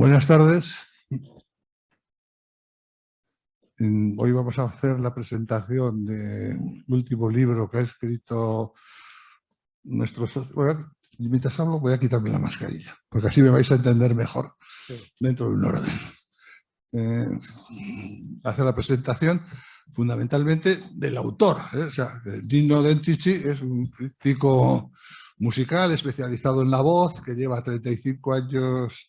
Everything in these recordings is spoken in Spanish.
Buenas tardes. Hoy vamos a hacer la presentación del último libro que ha escrito nuestro socio. Mientras hablo voy a quitarme la mascarilla, porque así me vais a entender mejor dentro de un orden. Hacer la presentación fundamentalmente del autor. O sea, Nino Dentici es un crítico musical especializado en la voz, que lleva 35 años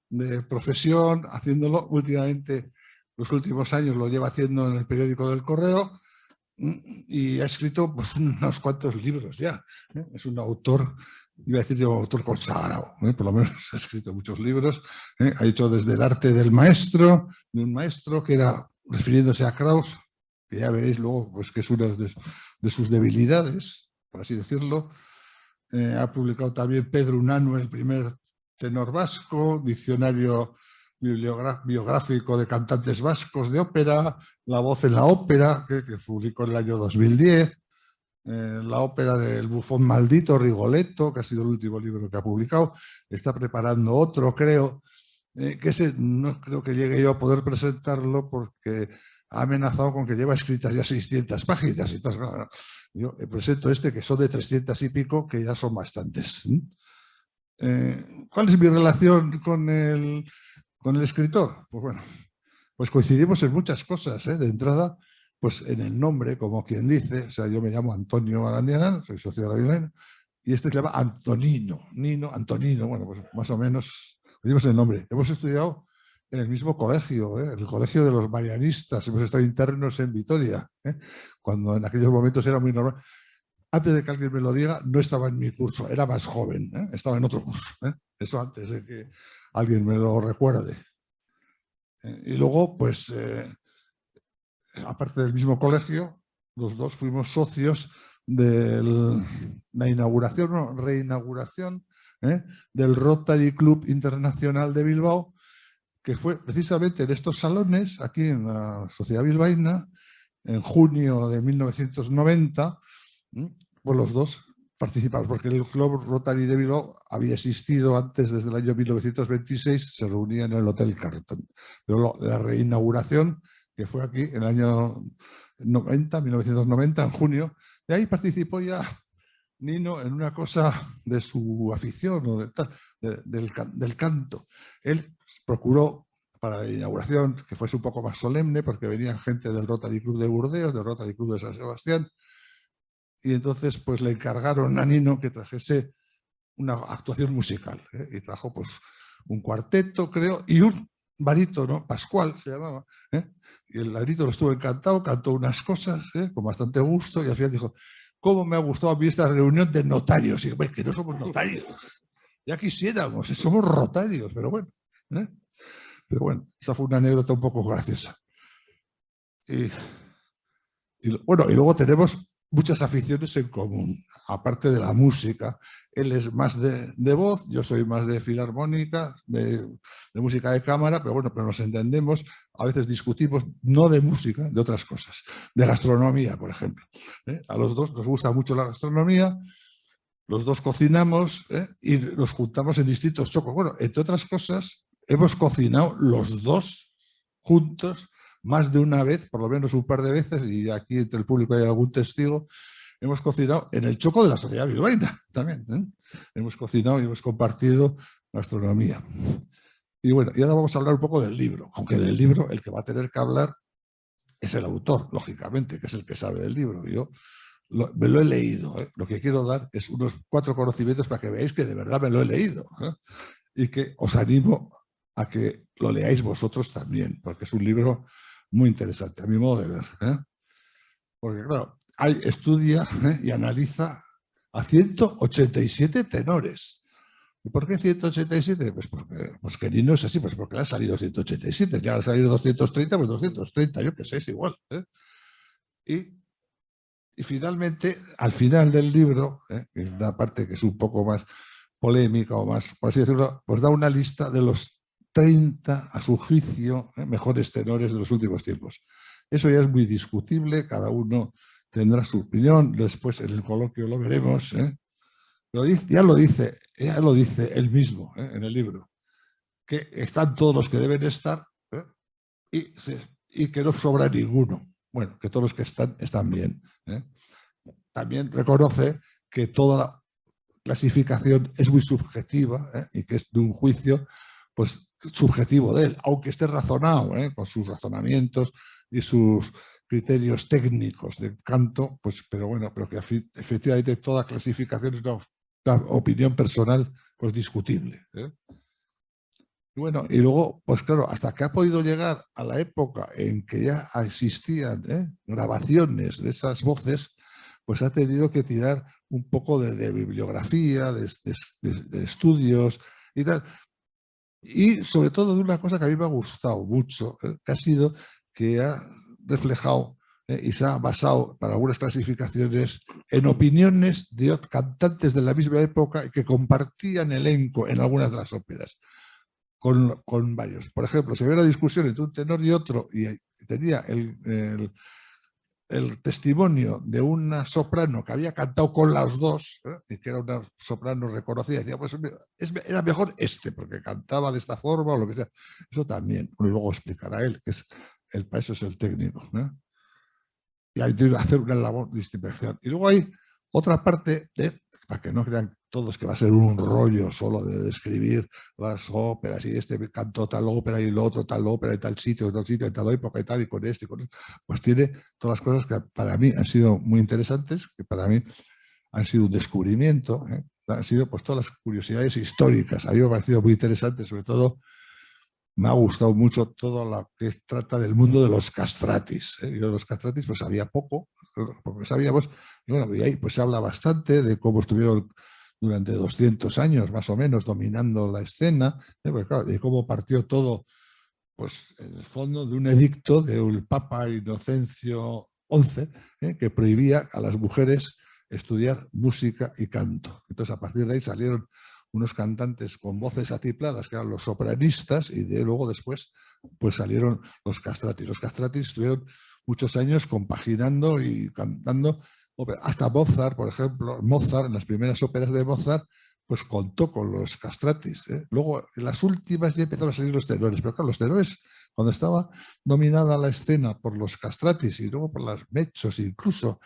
de profesión, haciéndolo últimamente. Los últimos años lo lleva haciendo en el periódico del Correo y ha escrito pues, unos cuantos libros ya. Es un autor, iba a decir yo, autor consagrado, por lo menos ha escrito muchos libros. Ha hecho desde El arte del maestro, de un maestro que era, refiriéndose a Krauss, que ya veréis luego pues, que es una de sus debilidades, por así decirlo. Ha publicado también Pedro Unanue, el primer tenor vasco, diccionario biográfico de cantantes vascos de ópera, La voz en la ópera, que publicó en el año 2010, la ópera del bufón maldito, Rigoletto, que ha sido el último libro que ha publicado. Está preparando otro, creo, que ese no creo que llegue yo a poder presentarlo porque ha amenazado con que lleva escritas ya 600 páginas. Y entonces, bueno, yo presento este, que son de 300 y pico, que ya son bastantes. ¿Cuál es mi relación con el escritor? Pues bueno, pues coincidimos en muchas cosas. De entrada, pues en el nombre, como quien dice. O sea, yo me llamo Antonio Barandiarán, soy socio de la Violena, y este se llama Antonino, Antonino, bueno, pues más o menos, dimos el nombre. Hemos estudiado en el mismo colegio, el colegio de los marianistas, hemos estado internos en Vitoria, cuando en aquellos momentos era muy normal. Antes de que alguien me lo diga, no estaba en mi curso, era más joven, estaba en otro curso. Eso antes de que alguien me lo recuerde. Y luego, pues, aparte del mismo colegio, los dos fuimos socios de la inauguración o reinauguración del Rotary Club Internacional de Bilbao, que fue precisamente en estos salones, aquí en la Sociedad Bilbaína, en junio de 1990, pues los dos participamos, porque el Club Rotary de Bilbao había existido antes, desde el año 1926, se reunía en el Hotel Carlton. Pero la reinauguración, que fue aquí en el año 1990, en junio, de ahí participó ya Nino en una cosa de su afición o del canto. Él procuró para la inauguración que fuese un poco más solemne, porque venía gente del Rotary Club de Burdeos, del Rotary Club de San Sebastián, y entonces pues le encargaron a Nino que trajese una actuación musical, y trajo pues un cuarteto, creo, y un barítono, Pascual se llamaba, y el barítono estuvo encantado, cantó unas cosas con bastante gusto, y al final dijo: ¿cómo me ha gustado a mí esta reunión de notarios? Y que no somos notarios, ya quisiéramos, somos rotarios, pero bueno. Pero bueno, esa fue una anécdota un poco graciosa. Y bueno, y luego tenemos muchas aficiones en común, aparte de la música. Él es más de voz, yo soy más de filarmónica, de música de cámara, pero bueno, pero nos entendemos. A veces discutimos no de música, de otras cosas, de gastronomía, por ejemplo. A los dos nos gusta mucho la gastronomía, los dos cocinamos y nos juntamos en distintos chocos. Bueno, entre otras cosas, hemos cocinado los dos juntos más de una vez, por lo menos un par de veces, y aquí entre el público hay algún testigo. Hemos cocinado en el choco de la Sociedad Bilbaína también. Hemos cocinado y hemos compartido gastronomía. Y bueno, y ahora vamos a hablar un poco del libro, aunque del libro el que va a tener que hablar es el autor, lógicamente, que es el que sabe del libro. Yo me lo he leído. Lo que quiero dar es unos 4 conocimientos para que veáis que de verdad me lo he leído. Y que os animo a que lo leáis vosotros también, porque es un libro muy interesante, a mi modo de ver. Porque claro, estudia y analiza a 187 tenores. ¿Y por qué 187? Pues porque que Nino es así, pues porque le han salido 187, ya le han salido 230, pues 230, yo qué sé, es igual. Y finalmente, al final del libro, que es una parte que es un poco más polémica o más, por así decirlo, pues da una lista de los 30, a su juicio, mejores tenores de los últimos tiempos. Eso ya es muy discutible, cada uno tendrá su opinión, después en el coloquio lo veremos. Ya lo dice él mismo en el libro. que están todos los que deben estar, y que no sobra ninguno. Bueno, que todos los que están bien. También reconoce que toda la clasificación es muy subjetiva, y que es de un juicio pues subjetivo de él, aunque esté razonado, con sus razonamientos y sus criterios técnicos de canto, pues, pero bueno, pero que efectivamente toda clasificación es una opinión personal pues discutible. Y bueno, y luego, pues claro, hasta que ha podido llegar a la época en que ya existían grabaciones de esas voces, pues ha tenido que tirar un poco de bibliografía, de estudios y tal. Y sobre todo de una cosa que a mí me ha gustado mucho, que ha sido que ha reflejado y se ha basado para algunas clasificaciones en opiniones de cantantes de la misma época y que compartían elenco en algunas de las óperas. Con varios. Por ejemplo, si había una discusión entre un tenor y otro y tenía el testimonio de una soprano que había cantado con las dos, y que era una soprano reconocida, decía, pues era mejor porque cantaba de esta forma o lo que sea. Eso también, luego explicará él, que para eso es el técnico. Y hay que hacer una labor de distinción. Y luego hay otra parte, para que no crean todos que va a ser un rollo solo de describir las óperas y este cantó tal ópera y lo otro tal ópera y tal sitio, en tal época y tal, y con esto y con esto. Pues tiene todas las cosas que para mí han sido muy interesantes, que para mí han sido un descubrimiento, han sido pues todas las curiosidades históricas. A mí me ha parecido muy interesante, sobre todo me ha gustado mucho todo lo que trata del mundo de los castratis. Yo de los castratis pues sabía poco, porque sabíamos, y bueno, y ahí pues se habla bastante de cómo estuvieron durante 200 años más o menos dominando la escena, pues, claro, de cómo partió todo, pues en el fondo de un edicto del Papa Inocencio XI, que prohibía a las mujeres estudiar música y canto. Entonces a partir de ahí salieron unos cantantes con voces atipladas, que eran los sopranistas, y luego después pues salieron los castratis. Los castratis estuvieron muchos años compaginando y cantando, hasta Mozart, por ejemplo. Mozart, en las primeras óperas de Mozart, pues contó con los castratis. Luego, en las últimas ya empezaron a salir los tenores, pero claro, los tenores, cuando estaba dominada la escena por los castratis y luego por las mechos, incluso,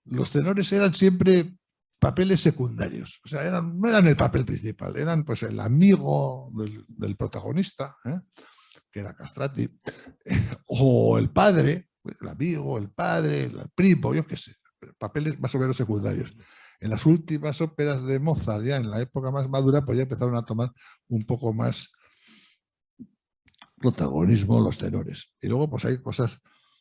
los tenores eran siempre papeles secundarios, o sea, no eran el papel principal, eran pues el amigo del protagonista, que era castrati, o el padre, el amigo, el padre, el primo, yo qué sé, papeles más o menos secundarios. En las últimas óperas de Mozart, ya en la época más madura, pues ya empezaron a tomar un poco más protagonismo los tenores. Y luego pues hay cosas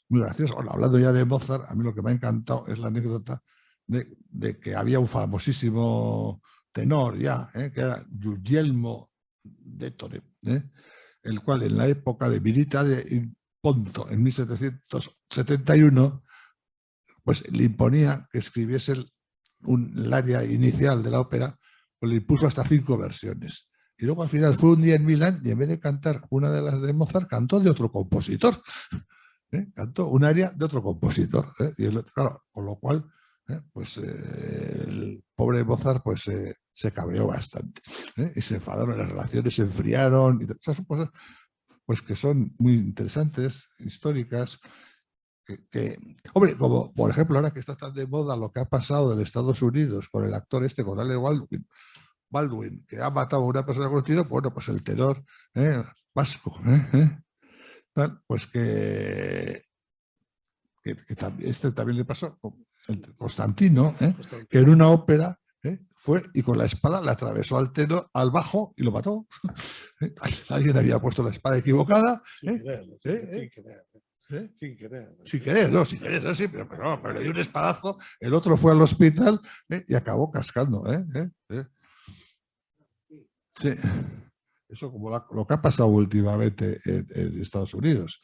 muy graciosas. Bueno, hablando ya de Mozart, a mí lo que me ha encantado es la anécdota de que había un famosísimo tenor ya, que era Guglielmo d'Ettore, el cual en la época de Milita de Ponto, en 1771, pues le imponía que escribiese el área inicial de la ópera, pues le impuso hasta 5 versiones. Y luego al final fue un día en Milán y en vez de cantar una de las de Mozart, cantó de otro compositor. Cantó un área de otro compositor. Y claro, con lo cual, pues el pobre Mozart pues, se cabreó bastante. Y se enfadaron, las relaciones se enfriaron. Y esas son cosas pues, que son muy interesantes, históricas. Hombre, como por ejemplo ahora que está tan de moda lo que ha pasado en Estados Unidos con el actor con Alec Baldwin, que ha matado a una persona con un tiro, bueno, pues el tenor vasco, pues que también le pasó, Constantino, que en una ópera fue y con la espada le atravesó al tenor, al bajo, y lo mató. Alguien había puesto la espada equivocada. Sin querer, no, sí, pero le dio un espadazo, el otro fue al hospital y acabó cascando. Sí, eso como lo que ha pasado últimamente en Estados Unidos.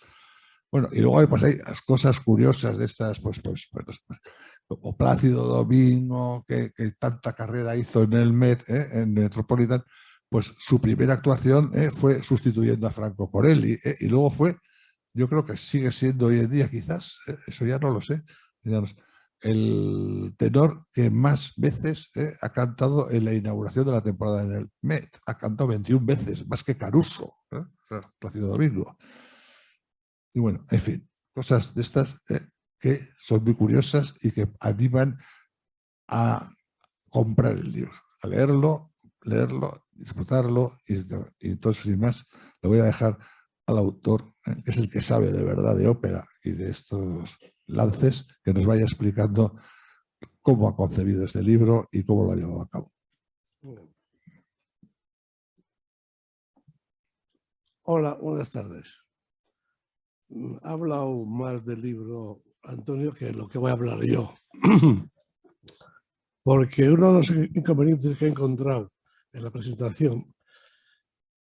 Bueno, y luego pues, hay cosas curiosas de estas, pues como Plácido Domingo, que tanta carrera hizo en el Met, en Metropolitan, pues su primera actuación fue sustituyendo a Franco Corelli, y luego fue, yo creo que sigue siendo hoy en día quizás, eso ya no lo sé, el tenor que más veces ha cantado en la inauguración de la temporada en el Met. Ha cantado 21 veces, más que Caruso, o sea, Plácido Domingo. Y bueno, en fin, cosas de estas que son muy curiosas y que animan a comprar el libro, a leerlo, disfrutarlo, y entonces, sin más, le voy a dejar al autor, que es el que sabe de verdad de ópera y de estos lances, que nos vaya explicando cómo ha concebido este libro y cómo lo ha llevado a cabo. Hola, buenas tardes. Ha hablado más del libro Antonio que lo que voy a hablar yo. Porque uno de los inconvenientes que he encontrado en la presentación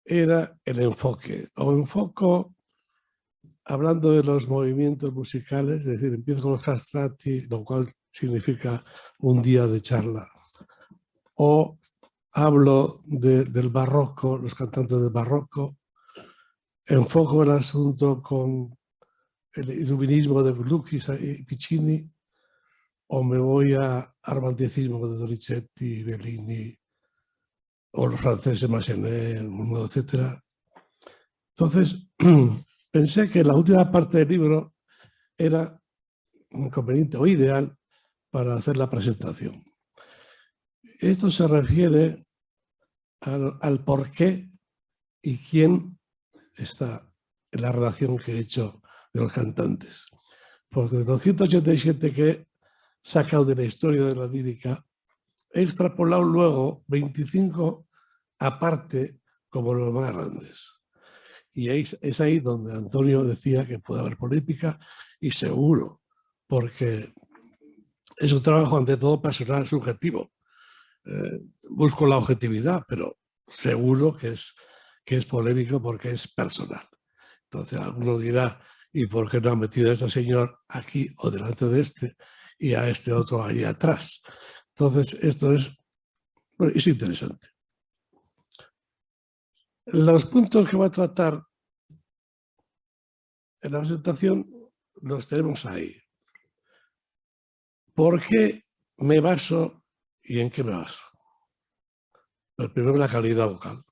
era el enfoque. O enfoco hablando de los movimientos musicales, es decir, empiezo con los castrati, lo cual significa un día de charla. O hablo del barroco, los cantantes del barroco, enfoco el asunto con el iluminismo de Gluck y Piccini, o me voy al romanticismo de Donizetti, Bellini, o los franceses Massenet, etc. Entonces, pensé que la última parte del libro era conveniente o ideal para hacer la presentación. Esto se refiere al por qué y quién está en la relación que he hecho de los cantantes. Porque de los 187 que he sacado de la historia de la lírica, he extrapolado luego 25 aparte como los más grandes. Y es ahí donde Antonio decía que puede haber política, y seguro, porque es un trabajo ante todo personal, subjetivo. Busco la objetividad, pero seguro que es polémico porque es personal. Entonces alguno dirá, ¿y por qué no han metido a este señor aquí o delante de este y a este otro ahí atrás? Entonces esto es interesante. Los puntos que voy a tratar en la presentación los tenemos ahí. ¿Por qué me baso y en qué me baso? Pues primero, la calidad vocal,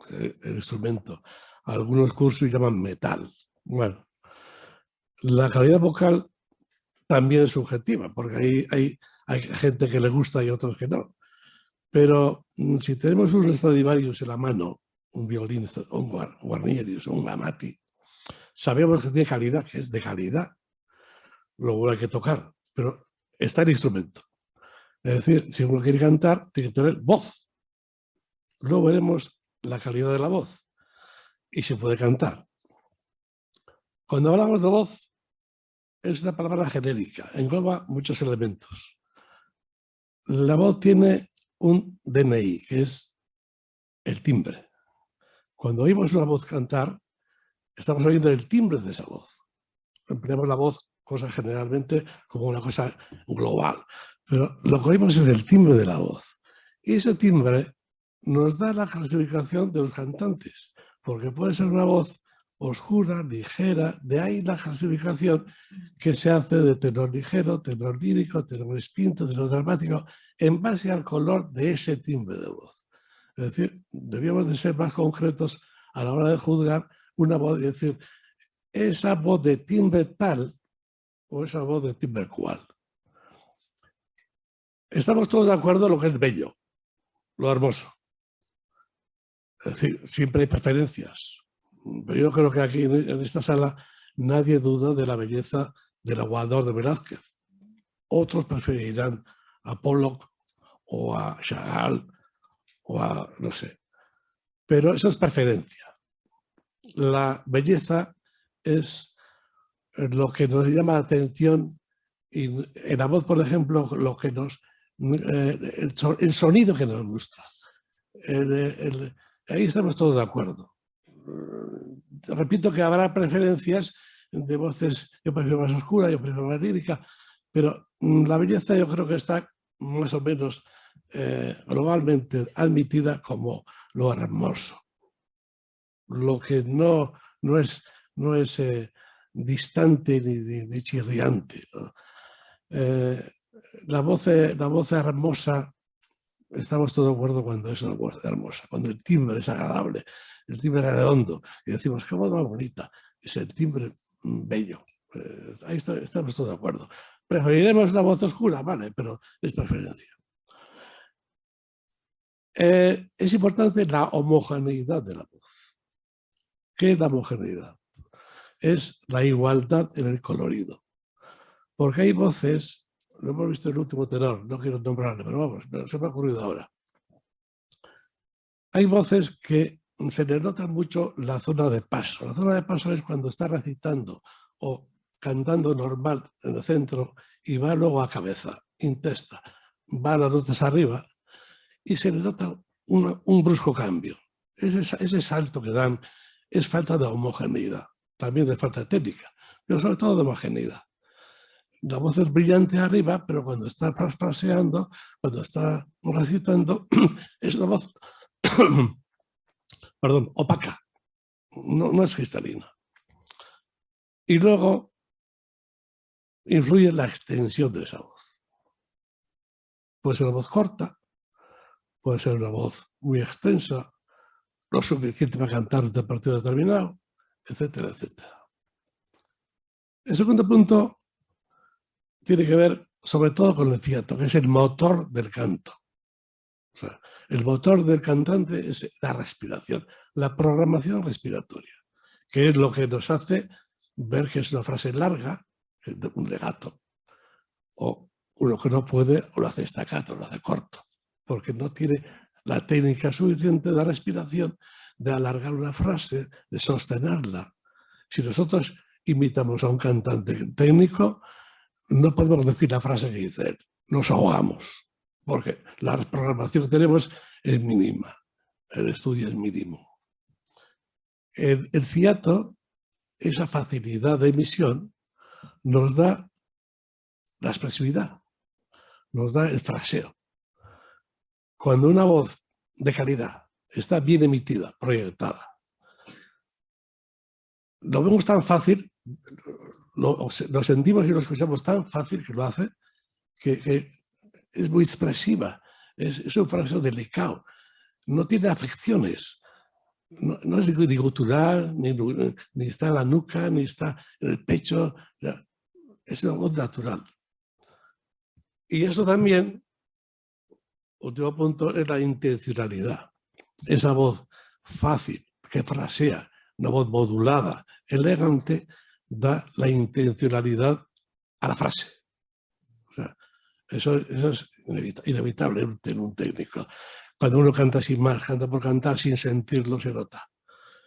el instrumento. Algunos cursos llaman metal. Bueno, la calidad vocal también es subjetiva, porque hay gente que le gusta y otros que no. Pero si tenemos un Stradivarius en la mano, un violín, un Guarnerius, un Amati, sabemos que tiene calidad, que es de calidad. Luego hay que tocar, pero está el instrumento. Es decir, si uno quiere cantar, tiene que tener voz. Luego veremos la calidad de la voz y se puede cantar. Cuando hablamos de voz, es una palabra genérica, engloba muchos elementos. La voz tiene un DNI, que es el timbre. Cuando oímos una voz cantar, estamos oyendo el timbre de esa voz. Empleamos la voz, cosa generalmente como una cosa global, pero lo que oímos es el timbre de la voz. Y ese timbre nos da la clasificación de los cantantes, porque puede ser una voz oscura, ligera, de ahí la clasificación que se hace de tenor ligero, tenor lírico, tenor espinto, tenor dramático, en base al color de ese timbre de voz. Es decir, debíamos de ser más concretos a la hora de juzgar una voz y decir, esa voz de timbre tal o esa voz de timbre cual. Estamos todos de acuerdo en lo que es bello, lo hermoso. Es decir, siempre hay preferencias. Pero yo creo que aquí en esta sala nadie duda de la belleza del aguador de Velázquez. Otros preferirán a Pollock o a Chagall o a no sé. Pero eso es preferencia. La belleza es lo que nos llama la atención y en la voz, por ejemplo, lo que el sonido que nos gusta. Ahí estamos todos de acuerdo. Repito que habrá preferencias de voces, yo prefiero más oscura, yo prefiero más lírica, pero la belleza yo creo que está más o menos globalmente admitida como lo hermoso. Lo que no es distante ni chirriante, ¿no? La voz hermosa, estamos todos de acuerdo cuando es una voz hermosa, cuando el timbre es agradable, el timbre es redondo, y decimos, qué voz más bonita, es el timbre bello. Ahí estamos todos de acuerdo. Preferiremos la voz oscura, vale, pero es preferencia. Es importante la homogeneidad de la voz. ¿Qué es la homogeneidad? Es la igualdad en el colorido. Porque hay voces, lo hemos visto en el último tenor, no quiero nombrarle, pero vamos, se me ha ocurrido ahora. Hay voces que se le nota mucho la zona de paso. La zona de paso es cuando está recitando o cantando normal en el centro y va luego a cabeza, intesta, va a las notas arriba y se le nota un brusco cambio. Ese salto que dan es falta de homogeneidad, también de falta de técnica, pero sobre todo de homogeneidad. La voz es brillante arriba, pero cuando está fraseando, cuando está recitando, es una voz perdón, opaca, no es cristalina. Y luego influye la extensión de esa voz. Puede ser una voz corta, puede ser una voz muy extensa, lo suficiente para cantar un partido determinado, etcétera, etcétera. El segundo punto tiene que ver sobre todo con el fiato, que es el motor del canto. O sea, el motor del cantante es la respiración, la programación respiratoria, que es lo que nos hace ver que es una frase larga, un legato, o uno que no puede, o lo hace staccato, lo hace corto, porque no tiene la técnica suficiente de respiración, de alargar una frase, de sostenerla. Si nosotros imitamos a un cantante técnico, no podemos decir la frase que dice él, nos ahogamos, porque la programación que tenemos es mínima, el estudio es mínimo. El fiato, esa facilidad de emisión, nos da la expresividad, nos da el fraseo. Cuando una voz de calidad está bien emitida, proyectada, lo vemos tan fácil, lo sentimos y lo escuchamos tan fácil que lo hace, que es muy expresiva, es un fraseo delicado, no tiene afecciones, no es ni gutural, ni está en la nuca, ni está en el pecho, es una voz natural. Y eso también, último punto, es la intencionalidad. Esa voz fácil, que frasea, una voz modulada, elegante, da la intencionalidad a la frase. O sea, eso es inevitable en un técnico. Cuando uno canta sin más, canta por cantar, sin sentirlo, se nota.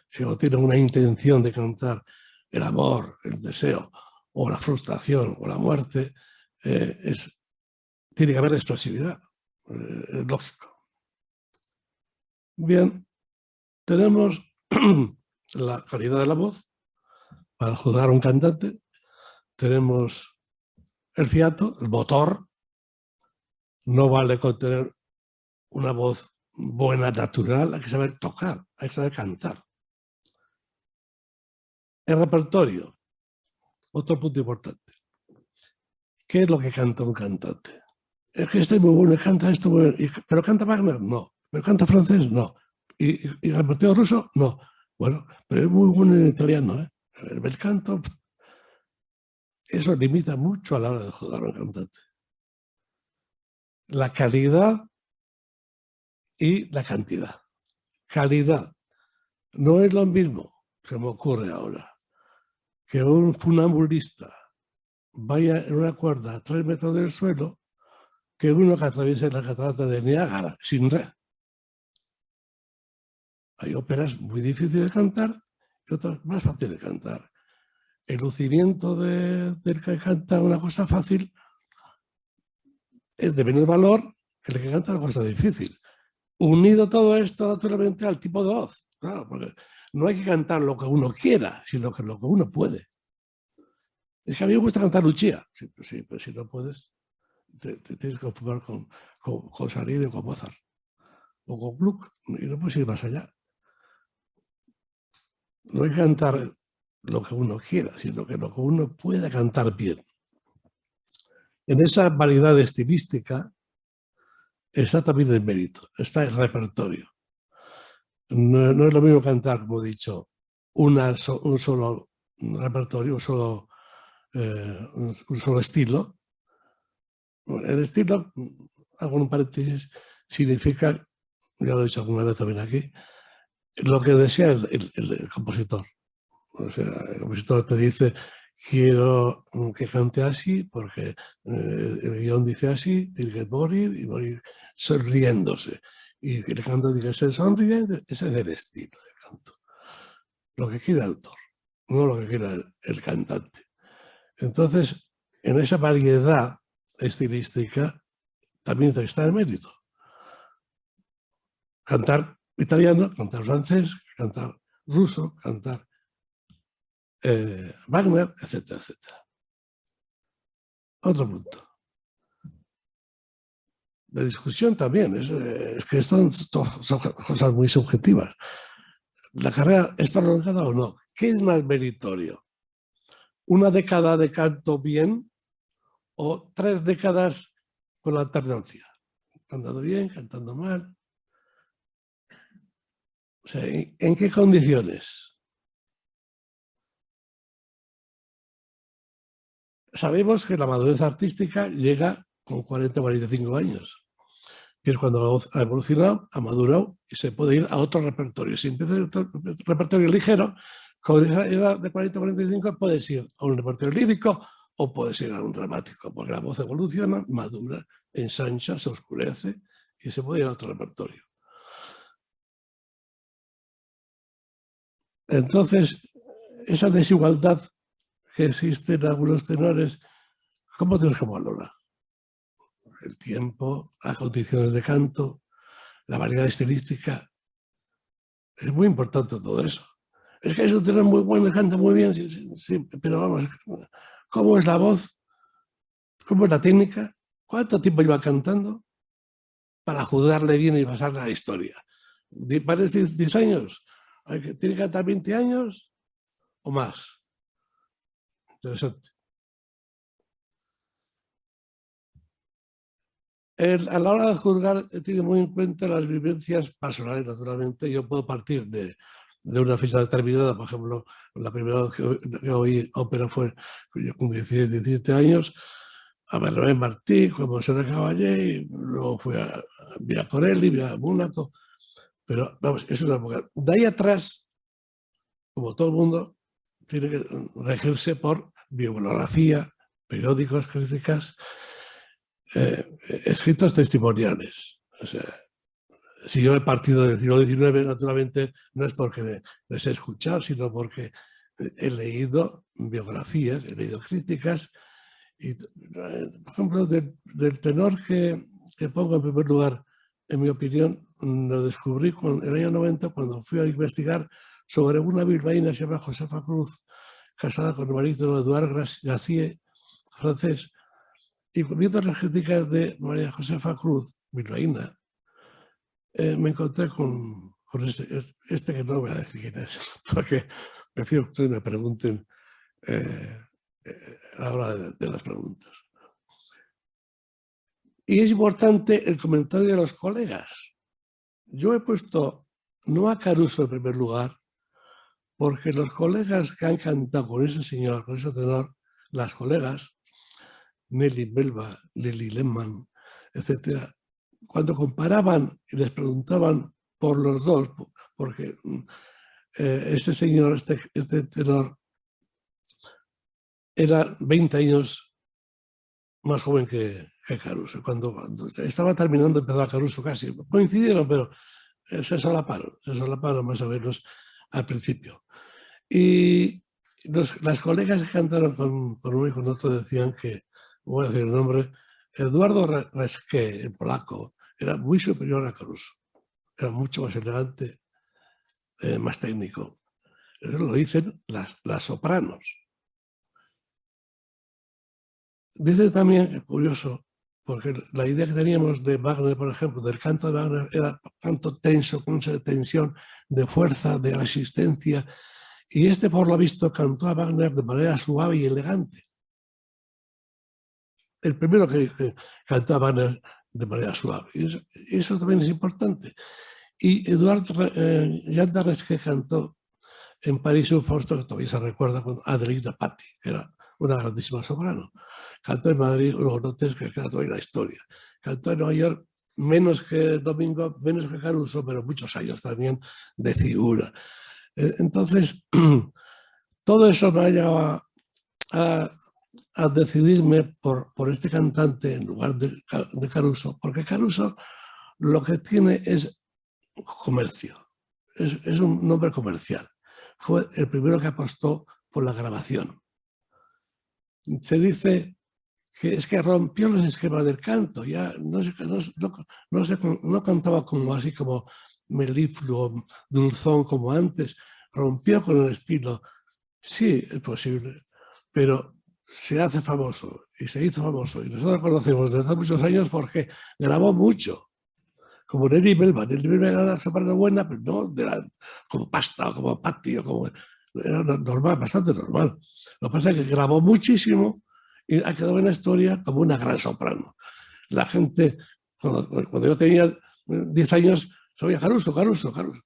Si uno tiene una intención de cantar el amor, el deseo, o la frustración, o la muerte, tiene que haber expresividad. Es lógico. Bien, tenemos la calidad de la voz para juzgar a un cantante. Tenemos el fiato, el motor. No vale con tener una voz buena, natural, hay que saber tocar, hay que saber cantar. El repertorio, otro punto importante. ¿Qué es lo que canta un cantante? Es que este es muy bueno, canta esto muy bien. ¿Pero canta Wagner? No. ¿Pero canta francés? No. ¿Y el repertorio ruso? No. Bueno, pero es muy bueno en italiano, ¿eh? El bel canto, eso limita mucho a la hora de juzgar a un cantante. La calidad y la cantidad. Calidad. No es lo mismo, se me ocurre ahora, que un funambulista vaya en una cuerda a 3 metros del suelo que uno que atraviese la catarata de Niágara sin red. Hay óperas muy difíciles de cantar y otras más fáciles de cantar. El lucimiento del que canta una cosa fácil es de menor valor que el que canta una cosa difícil. Unido todo esto naturalmente al tipo de voz. Claro, porque no hay que cantar lo que uno quiera, sino que lo que uno puede. Es que a mí me gusta cantar Lucia. Sí, pero si no puedes, te tienes que conformar con Salieri o con Mozart. O con Gluck, y no puedes ir más allá. No hay que cantar lo que uno quiera, sino que lo que uno pueda cantar bien. En esa variedad estilística está también el mérito, está el repertorio. No es lo mismo cantar, como he dicho, un solo repertorio, un solo estilo. El estilo, hago un paréntesis, significa, ya lo he dicho alguna vez también aquí, lo que desea el compositor. O sea, el compositor te dice, quiero que cante así porque el guión dice así, tiene que morir y morir sonriéndose. Y el canto tiene que ser sonriendo, ese es el estilo del canto. Lo que quiere el autor, no lo que quiera el cantante. Entonces, en esa variedad estilística también está el mérito. Cantar italiano, cantar francés, cantar ruso, cantar Wagner, etcétera, etcétera. Otro punto. La discusión también, es que son cosas muy subjetivas. ¿La carrera es prolongada o no? ¿Qué es más meritorio? ¿Una década de canto bien o 3 décadas con la alternancia? Cantando bien, cantando mal. O sea, ¿en qué condiciones? Sabemos que la madurez artística llega con 40 o 45 años, que es cuando la voz ha evolucionado, ha madurado y se puede ir a otro repertorio. Si empieza el repertorio ligero, con esa edad de 40 o 45 puedes ir a un repertorio lírico o puedes ir a un dramático, porque la voz evoluciona, madura, ensancha, se oscurece y se puede ir a otro repertorio. Entonces, esa desigualdad que existe en algunos tenores, ¿cómo tienes que valorarla? El tiempo, las condiciones de canto, la variedad estilística. Es muy importante todo eso. Es que es un tenor muy bueno, canta muy bien, sí, pero vamos, ¿cómo es la voz? ¿Cómo es la técnica? ¿Cuánto tiempo lleva cantando para juzgarle bien y pasarle a la historia? ¿Parece 10 años? ¿Tiene que cantar 20 años o más? Interesante. A la hora de juzgar tiene muy en cuenta las vivencias personales, naturalmente. Yo puedo partir de una fecha determinada, por ejemplo, la primera vez que oí ópera fue con 16, 17 años, a Bernabé Martí, con Monserrat Caballé, y luego fui a Villa Corelli, Villa Mónaco, pero vamos, es una época. De ahí atrás, como todo el mundo, tiene que regirse por bibliografía, periódicos, críticas, escritos testimoniales. O sea, si yo he partido del siglo XIX, naturalmente no es porque les he escuchado, sino porque he leído biografías, he leído críticas. Y, por ejemplo, del tenor que pongo en primer lugar, en mi opinión, lo descubrí en el año 90 cuando fui a investigar sobre una bilbaína que se llama Josefa Cruz, casada con el marido Eduard Gassier, francés. Y viendo las críticas de María Josefa Cruz, bilbaína, me encontré con este que no voy a decir quién es, porque prefiero que me pregunten a la hora de las preguntas. Y es importante el comentario de los colegas. Yo he puesto no a Caruso en primer lugar, porque los colegas que han cantado con ese señor, con ese tenor, las colegas, Nelly Belva, Lili Lehmann, etcétera, cuando comparaban y les preguntaban por los dos, porque este señor, este tenor, era 20 años más joven que Caruso. Cuando estaba terminando, empezó Caruso casi. Coincidieron, pero se solaparon más o menos al principio. Y las colegas que cantaron con uno y con otro decían que, voy a decir el nombre, Eduardo Resqué, en polaco, era muy superior a Caruso. Era mucho más elegante, más técnico. Eso lo dicen las sopranos. Dice también, es curioso, porque la idea que teníamos de Wagner, por ejemplo, del canto de Wagner, era canto tenso, con mucha tensión, de fuerza, de resistencia, y por lo visto, cantó a Wagner de manera suave y elegante. el primero que cantaba Wagner de manera suave. Y eso también es importante. Y Eduard Jean d'Arres, que cantó en París un Fausto, que todavía se recuerda con Adelina Patti, que era una grandísima soprano. Cantó en Madrid unos dotes que queda todavía la historia. Cantó en Nueva York menos que Domingo, menos que Caruso, pero muchos años también de figura. Entonces, todo eso me ha llevado a decidirme por este cantante en lugar de Caruso, porque Caruso lo que tiene es comercio, es un nombre comercial. Fue el primero que apostó por la grabación. Se dice que es que rompió los esquemas del canto, ya no cantaba como así como melifluo, dulzón como antes, rompió con el estilo. Sí, es posible, pero se hace famoso y se hizo famoso. Y nosotros lo conocemos desde hace muchos años porque grabó mucho. Como Nelly Melba. Nelly Melba era una soprano buena, pero no era como Pasta o como Patti, era normal, bastante normal. Lo que pasa es que grabó muchísimo y ha quedado en la historia como una gran soprano. La gente, cuando yo tenía 10 años, se oía Caruso, Caruso, Caruso.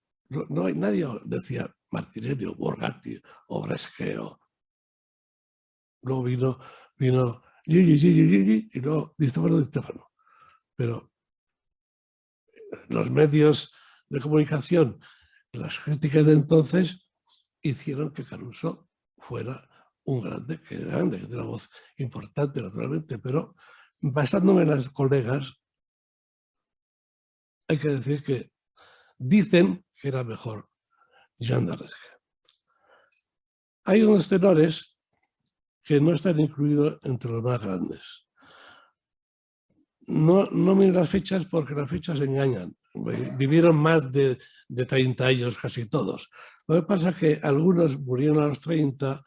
No hay nadie, decía Martinelli o Borgatti o Brescia. Luego vino Gigi y luego Di Stefano. Pero los medios de comunicación, las críticas de entonces, hicieron que Caruso fuera un grande, que tiene una voz importante naturalmente, pero basándome en las colegas, hay que decir que dicen que era mejor Jean d'Arres. Hay unos tenores que no están incluidos entre los más grandes. No miren las fechas porque las fechas engañan. Vivieron más de 30 años casi todos. Lo que pasa es que algunos murieron a los 30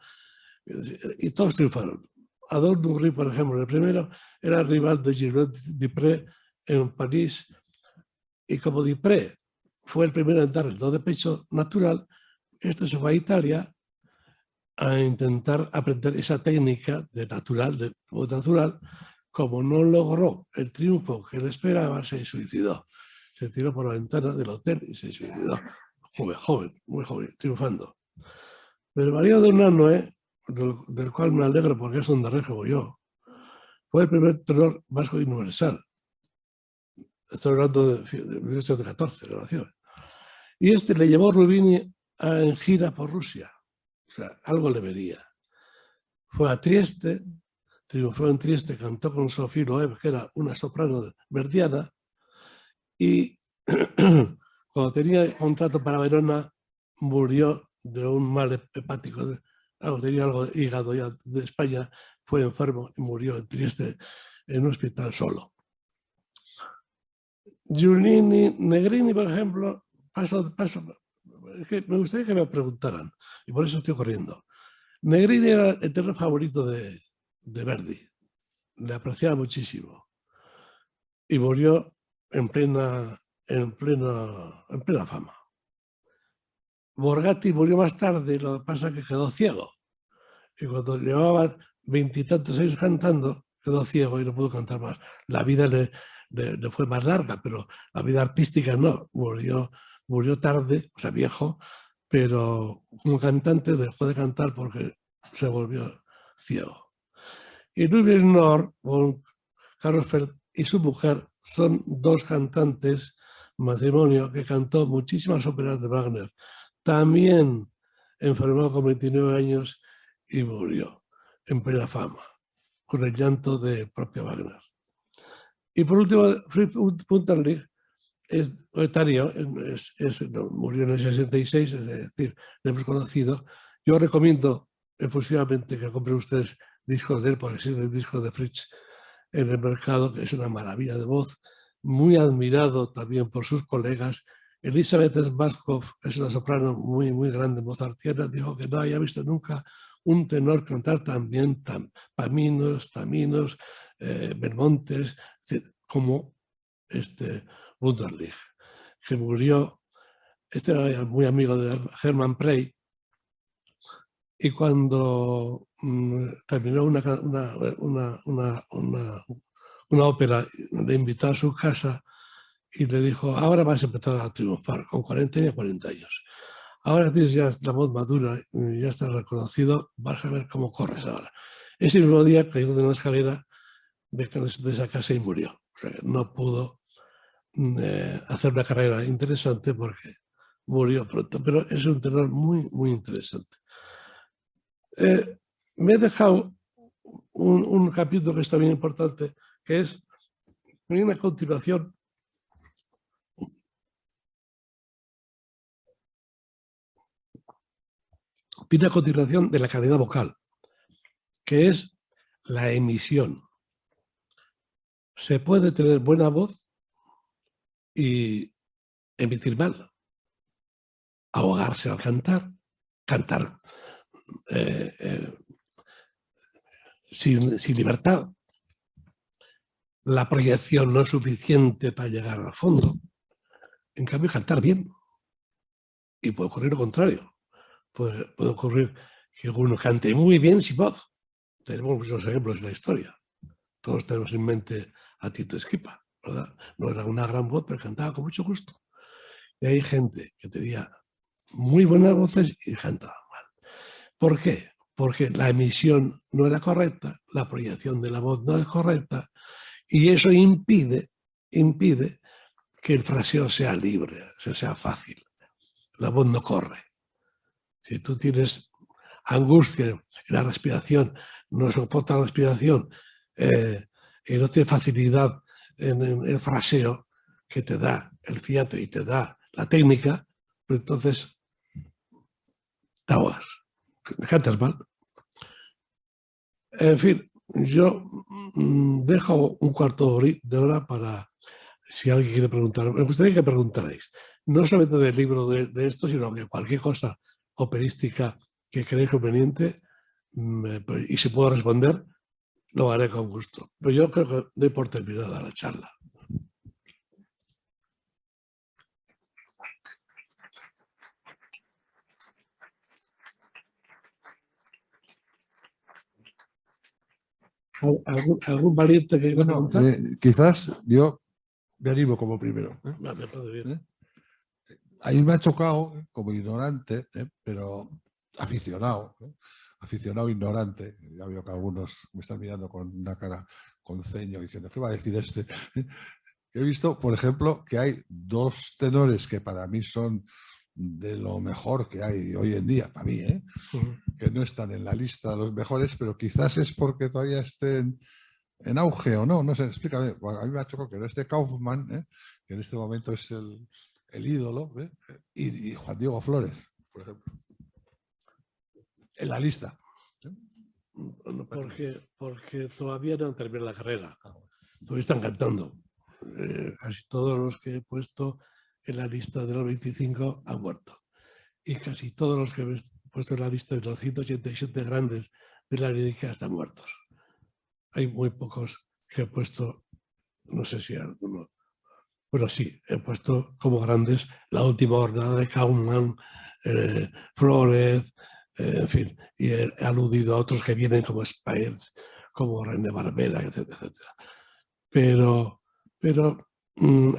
y todos triunfaron. Adolphe Dury, por ejemplo, el primero era rival de Gilbert Dupré en París, y como Dupré fue el primero en dar el do de pecho natural, este se fue a Italia a intentar aprender esa técnica de voz natural. Como no logró el triunfo que él esperaba, se suicidó. Se tiró por la ventana del hotel y se suicidó. Muy joven, triunfando. Pero María de Unanue, del cual me alegro porque es donde como yo, fue el primer tenor vasco universal. Estoy hablando de 1814, de nació. Y este le llevó Rubini en gira por Rusia. O sea, algo le vería. Fue a Trieste, triunfó en Trieste, cantó con Sophie Loeb, que era una soprano verdiana, y cuando tenía contrato para Verona, murió de un mal hepático. Tenía algo de hígado ya de España, fue enfermo y murió en Trieste en un hospital solo. Giulini, Negrini, por ejemplo, paso. Es que me gustaría que me preguntaran, y por eso estoy corriendo. Negrini era el tenor favorito de Verdi, le apreciaba muchísimo y murió en plena fama. Borgatti murió más tarde, lo que pasa es que quedó ciego. Y cuando llevaba 20 y tantos años cantando, quedó ciego y no pudo cantar más. La vida le fue más larga, pero la vida artística no. Murió tarde, o sea, viejo, pero como cantante dejó de cantar porque se volvió ciego. Y Louis Nord, con Carlos Feld y su mujer, son dos cantantes, matrimonio, que cantó muchísimas óperas de Wagner. También enfermó con 29 años y murió en plena fama, con el llanto de propio Wagner. Y por último, Fritz Unterlich es etario, murió en el 66, es decir, lo hemos conocido. Yo recomiendo efusivamente que compren ustedes discos de él, porque existen discos de Fritz en el mercado, que es una maravilla de voz, muy admirado también por sus colegas. Elizabeth Sbaskov es una soprano muy, muy grande, mozartiana, dijo que no había visto nunca un tenor cantar tan bien, Taminos, Belmontes, como Wunderlich, que murió. Este era muy amigo de Hermann Prey, y cuando terminó una ópera, le invitó a su casa y le dijo: ahora vas a empezar a triunfar, con 40 años. Ahora tienes ya la voz madura, ya estás reconocido, vas a ver cómo corres ahora. Ese mismo día cayó de una escalera de esa casa y murió. O sea, no pudo hacer una carrera interesante porque murió pronto, pero es un tenor muy, muy interesante. Me he dejado un capítulo que está bien importante, que es una continuación de la calidad vocal, que es la emisión. Se puede tener buena voz y emitir mal, ahogarse al cantar, cantar sin libertad. La proyección no es suficiente para llegar al fondo. En cambio, cantar bien. Y puede ocurrir lo contrario. Puede ocurrir que uno cante muy bien sin voz. Tenemos muchos ejemplos en la historia. Todos tenemos en mente a Tito Esquipa, ¿verdad? No era una gran voz, pero cantaba con mucho gusto. Y hay gente que tenía muy buenas voces y cantaba mal. ¿Por qué? Porque la emisión no era correcta, la proyección de la voz no es correcta, y eso impide que el fraseo sea libre, sea fácil. La voz no corre. Si tú tienes angustia en la respiración, no soportas la respiración, y no tienes facilidad en el fraseo que te da el fiato y te da la técnica, pues entonces te ahogas, cantas mal. En fin, yo dejo un cuarto de hora para si alguien quiere preguntar. Me gustaría que preguntarais, no solamente del libro de esto, sino que cualquier cosa operística que creáis conveniente, y si puedo responder, lo haré con gusto. Pero yo creo que doy por terminada la charla. ¿Algún valiente que quiera preguntar? Quizás yo me animo como primero. No, me puede bien. A mí me ha chocado como ignorante, pero aficionado, ignorante. Ya veo que algunos me están mirando con una cara con ceño diciendo, ¿qué va a decir este? He visto, por ejemplo, que hay dos tenores que para mí son de lo mejor que hay hoy en día, para mí, que no están en la lista de los mejores, pero quizás es porque todavía estén en auge o no sé, explícame. Bueno, a mí me ha chocado que no esté Kaufman, que en este momento es el ídolo, y Juan Diego Flores, por ejemplo, en la lista. Porque todavía no han terminado la carrera, todavía están cantando. Casi todos los que he puesto en la lista de los 25 han muerto. Y casi todos los que he puesto en la lista de los 187 grandes de la lírica están muertos. Hay muy pocos que he puesto, no sé si alguno, pero sí, he puesto como grandes la última jornada de Kaufman, Flores, en fin, y he aludido a otros que vienen como Spaez, como René Barbera, etcétera, etcétera. Pero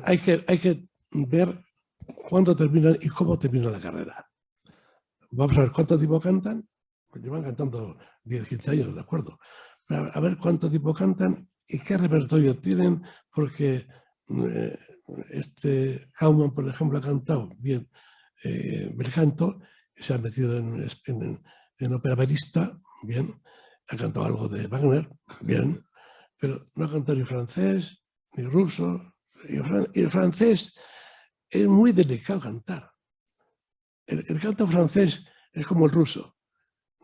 hay que ver cuándo terminan y cómo termina la carrera. Vamos a ver cuánto tiempo cantan. Pues llevan cantando 10, 15 años, ¿de acuerdo? A ver cuánto tiempo cantan y qué repertorio tienen, porque Kaufman, por ejemplo, ha cantado bien bel canto, se ha metido en ópera verista, bien, ha cantado algo de Wagner, bien, pero no ha cantado ni francés, ni ruso, y el francés es muy delicado cantar. El canto francés es como el ruso.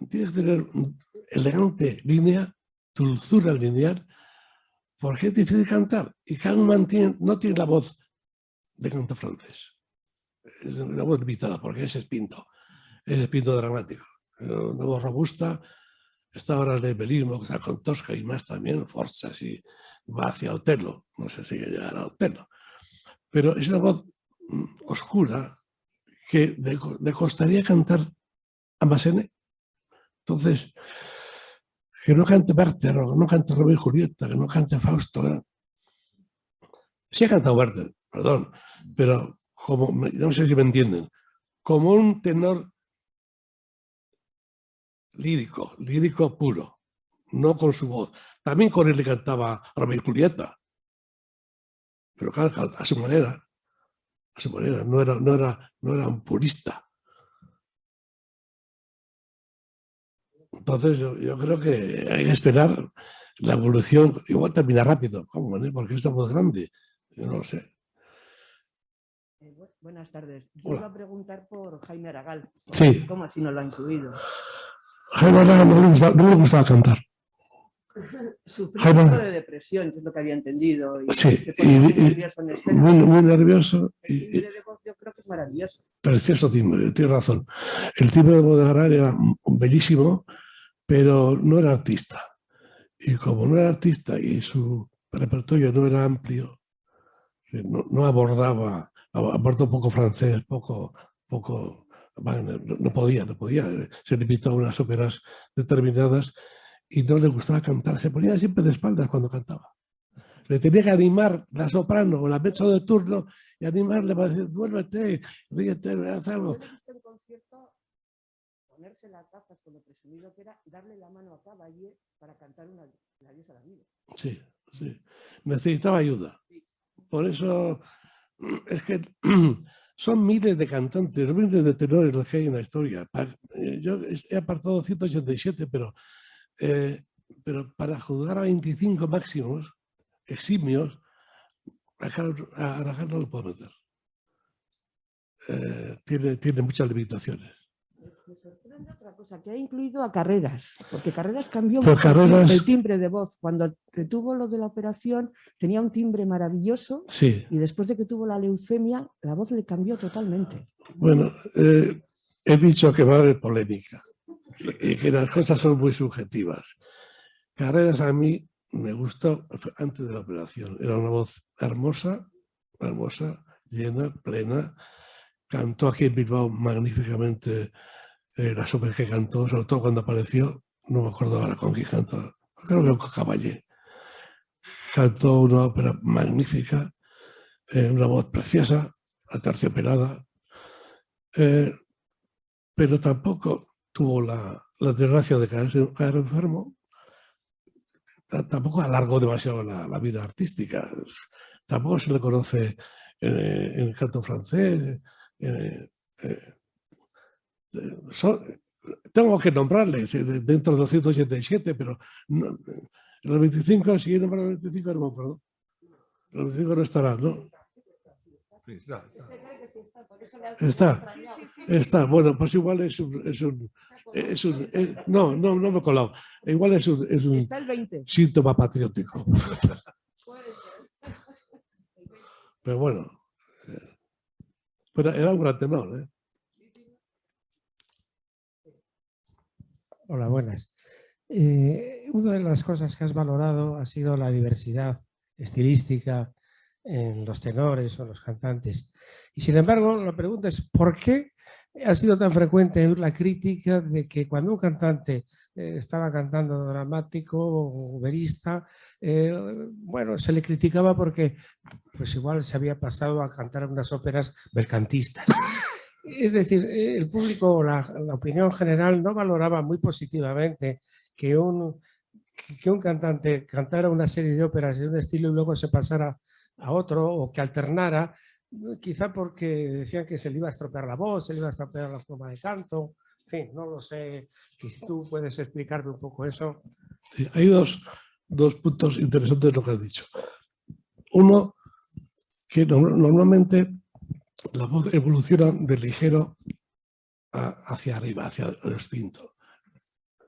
Tienes que tener elegante línea, dulzura lineal, porque es difícil cantar. Y Kaufman no tiene la voz de canto francés. Es una voz limitada, porque es espinto dramático. Una voz robusta. Está ahora el ebelismo, que está con Tosca y más también, Forzas, y va hacia Otello. No sé si llegará a Otello. Pero es una voz oscura que le costaría cantar a Massenet. Entonces, que no cante Werther, o que no cante Romeo y Julieta, que no cante Fausto. Sí ha cantado Werther, perdón, pero como, no sé si me entienden, como un tenor lírico puro, no con su voz. También con él le cantaba Romeo y Julieta, pero claro, a su manera, no era un purista. Entonces yo creo que hay que esperar la evolución. Igual termina rápido, ¿cómo? Porque es muy grande, yo no lo sé. Buenas tardes. Yo iba a preguntar por Jaime Aragal. Sí. ¿Cómo así no lo ha incluido? Jaime Aragal no le gustaba cantar. Sufría un poco de depresión, que es lo que había entendido. Y sí, se ponía muy nervioso en escena. Muy nervioso. El timbre de voz yo creo que es maravilloso. Precioso timbre, tienes razón. El timbre de voz de Aragal era bellísimo, pero no era artista. Y como no era artista y su repertorio no era amplio, no abordaba, abordó poco francés, poco Wagner, no podía, se limitó a unas óperas determinadas y no le gustaba cantar, se ponía siempre de espaldas cuando cantaba. Le tenía que animar la soprano o la mezzo de turno y animarle para decir, duérmete, ríete, haz algo. Yo le he visto en concierto ponerse las gafas con lo presumido que era, darle la mano a Caballé para cantar la diosa de la vida. Sí, sí. Necesitaba ayuda. Por eso es que son miles de cantantes, miles de tenores los que hay en la historia. Yo he apartado 187, pero para juzgar a 25 máximos, eximios, a Aragal no lo puedo meter. Tiene muchas limitaciones. Me sorprende otra cosa, que ha incluido a Carreras, porque Carreras cambió el timbre de voz. Cuando tuvo lo de la operación, tenía un timbre maravilloso, sí. Y después de que tuvo la leucemia, la voz le cambió totalmente. Bueno, he dicho que va a haber polémica y que las cosas son muy subjetivas. Carreras a mí me gustó antes de la operación. Era una voz hermosa, llena, plena. Cantó aquí en Bilbao magníficamente las óperas que cantó, sobre todo cuando apareció. No me acuerdo ahora con quién cantó. Creo que con Caballé. Cantó una ópera magnífica, una voz preciosa, aterciopelada. Pero tampoco tuvo la desgracia de caer enfermo. Tampoco alargó demasiado la vida artística. Tampoco se le conoce en el canto francés. Tengo que nombrarles dentro de 287, pero no, los 25, si he nombrado los 25, no me acuerdo. Los 25 no estarán, ¿no? Está. Bueno, pues igual es un no me he colado. Igual es un síntoma patriótico. Pero bueno, pero era un gran tenor, ¿eh? Hola, buenas. Una de las cosas que has valorado ha sido la diversidad estilística en los tenores o los cantantes. Y sin embargo, la pregunta es, ¿por qué ha sido tan frecuente la crítica de que cuando un cantante estaba cantando dramático o operista, bueno, se le criticaba porque pues igual se había pasado a cantar unas óperas mercantistas? Es decir, el público, la opinión general no valoraba muy positivamente que un cantante cantara una serie de óperas de un estilo y luego se pasara a otro o que alternara, quizá porque decían que se le iba a estropear la voz, se le iba a estropear la forma de canto. En fin, no lo sé, si tú puedes explicarme un poco eso. Sí, hay dos puntos interesantes de lo que has dicho. Uno, que normalmente la voz evoluciona de ligero hacia arriba, hacia el espinto.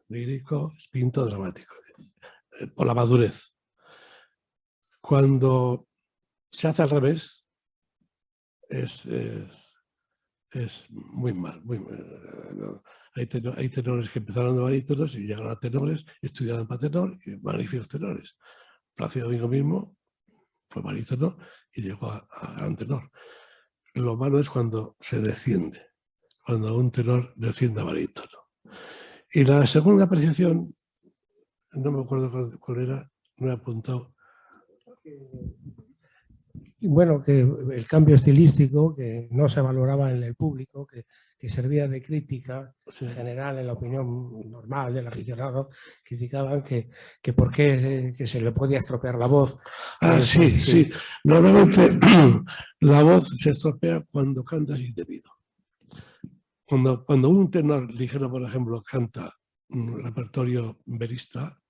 Lírico, espinto, dramático. Por la madurez. Cuando se hace al revés, es muy mal. Hay tenores que empezaron de barítonos y llegaron a tenores, estudiaron para tenor y magníficos tenores. Plácido Domingo mismo fue barítono y llegó a gran tenor. Lo malo es cuando se desciende, cuando un tenor desciende a barítono. Y la segunda apreciación no me acuerdo cuál era, me he apuntado. Bueno, que el cambio estilístico que no se valoraba en el público, que servía de crítica general en la opinión normal del aficionado, criticaban que por qué que se le podía estropear la voz. Sí. Normalmente la voz se estropea cuando cantas indebido. Cuando un tenor ligero, por ejemplo, canta un repertorio verista,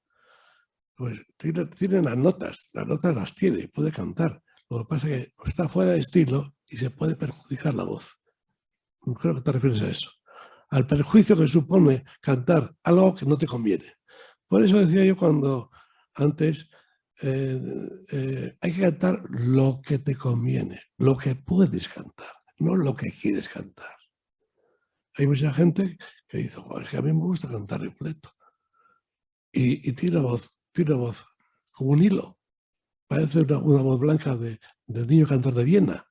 pues tiene las notas las tiene, puede cantar. Lo que pasa es que está fuera de estilo y se puede perjudicar la voz. Creo que te refieres a eso. Al perjuicio que supone cantar algo que no te conviene. Por eso decía yo cuando antes hay que cantar lo que te conviene, lo que puedes cantar, no lo que quieres cantar. Hay mucha gente que dice, es que a mí me gusta cantar Rigoletto. Y tiene voz como un hilo. Parece una voz blanca de niño cantor de Viena.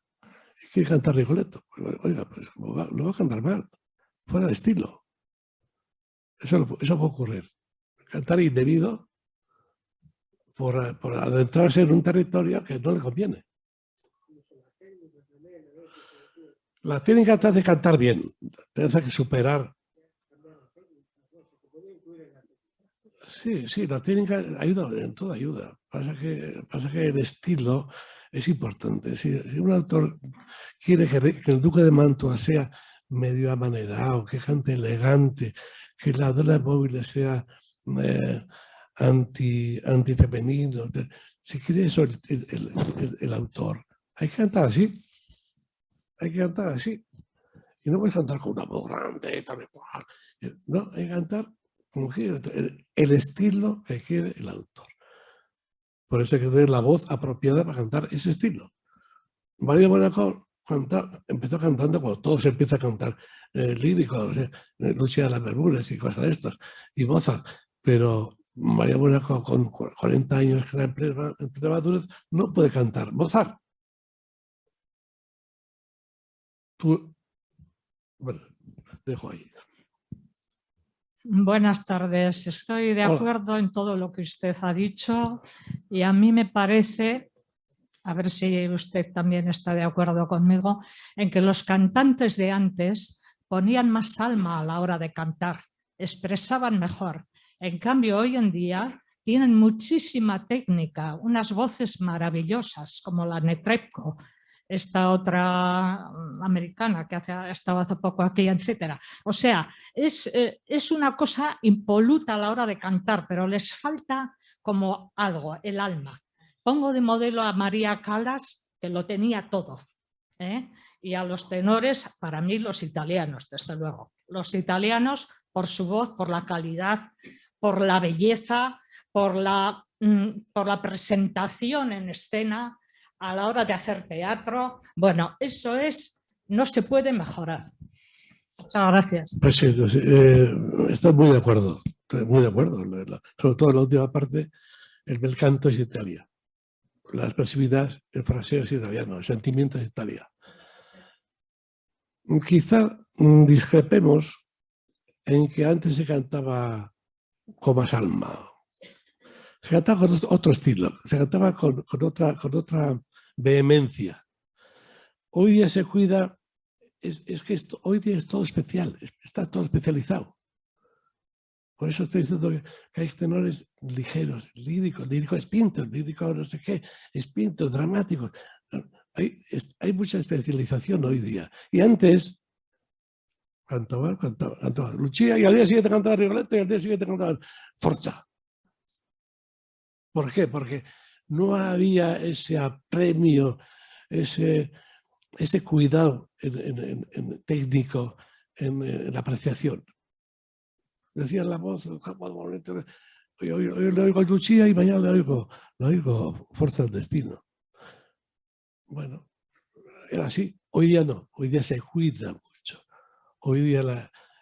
Y quiere cantar Rigoletto. Oiga, pues lo va a cantar mal. Fuera de estilo. Eso puede ocurrir. Cantar indebido por adentrarse en un territorio que no le conviene. La técnica te hace cantar bien. Te hace que superar. Sí, la técnica ayuda, en todo ayuda. Pasa que el estilo es importante. Si un autor quiere que el Duque de Mantua sea medio amanerado, que cante elegante, que la Donna Móvil sea antifemenino, si quiere eso el autor, hay que cantar así. Hay que cantar así. Y no puedes cantar con una voz grande, tal y cual. No, hay que cantar como quiere, el estilo que quiere el autor. Por eso hay que tener la voz apropiada para cantar ese estilo. María Mónaco empezó cantando cuando todo se empieza a cantar líricos, Lucia de las Bermudas y cosas de estas, y Mozart. Pero María Mónaco con 40 años que está en plena madurez no puede cantar Mozart. Bueno, dejo ahí. Buenas tardes. Estoy de acuerdo en todo lo que usted ha dicho y a mí me parece, a ver si usted también está de acuerdo conmigo, en que los cantantes de antes ponían más alma a la hora de cantar, expresaban mejor. En cambio, hoy en día tienen muchísima técnica, unas voces maravillosas como la Netrebko, esta otra americana que ha estado hace poco aquí, etcétera. O sea, es una cosa impoluta a la hora de cantar, pero les falta como algo, el alma. Pongo de modelo a María Callas, que lo tenía todo, ¿eh? Y a los tenores, para mí los italianos, desde luego. Los italianos por su voz, por la calidad, por la belleza, por la presentación en escena, a la hora de hacer teatro. Bueno, eso no se puede mejorar. Muchas gracias. Pues sí, estoy muy de acuerdo. Sobre todo en la última parte, el bel canto es Italia. La expresividad, el fraseo es italiano, el sentimiento es Italia. Quizá discrepemos en que antes se cantaba con más alma. Se cantaba con otro estilo, se cantaba con otra vehemencia. Hoy día se cuida, es que hoy día es todo especial, está todo especializado. Por eso estoy diciendo que hay tenores ligeros, líricos espintos, líricos no sé qué, espintos, dramáticos. Hay mucha especialización hoy día. Y antes cantaba Lucia y al día siguiente cantaba Rigoletto y al día siguiente cantaba Forza. ¿Por qué? Porque no había ese apremio, ese cuidado técnico en la apreciación. Decían la voz, hoy le oigo a Lucia y mañana le oigo Forza del Destino. Bueno, era así. Hoy día no, hoy día se cuida mucho. Hoy día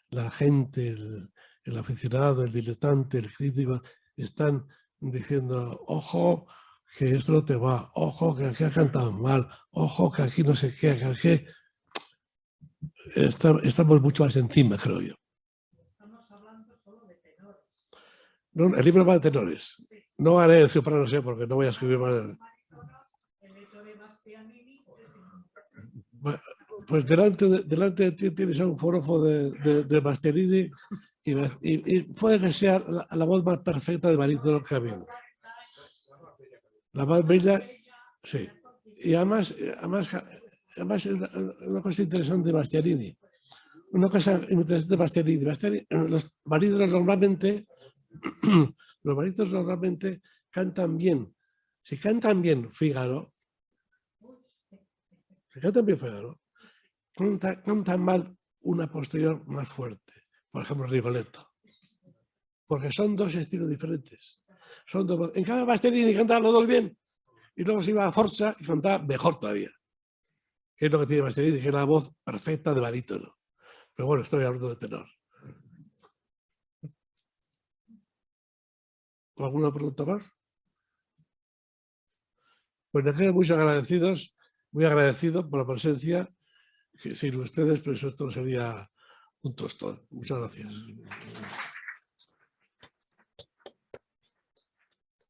la gente, el aficionado, el diletante, el crítico, están diciendo, ojo, que esto no te va, ojo, que aquí has cantado mal, ojo, que aquí no sé qué, que aquí... Estamos mucho más encima, creo yo. Estamos hablando solo de tenores. No, el libro va de tenores. No haré el soprano, sé, porque no voy a escribir más de... Pues delante de ti tienes un forofo de Bastianini y puede que sea la voz más perfecta de barítono que ha habido. La más bella, sí. Y además una cosa interesante de Bastianini. Una cosa interesante de Bastianini. Los barítonos normalmente cantan bien. Si cantan bien Fígaro, cantan mal una posterior más fuerte. Por ejemplo, Rigoletto. Porque son dos estilos diferentes. En cambio, Bastianini cantaba los dos bien. Y luego se iba a Forza y cantaba mejor todavía. Que es lo que tiene Bastianini, que es la voz perfecta de barítono. Pero bueno, estoy hablando de tenor. ¿Alguna pregunta más? Pues les quedo muy agradecido por la presencia. Que sin ustedes, pues esto sería un tostón. Muchas gracias.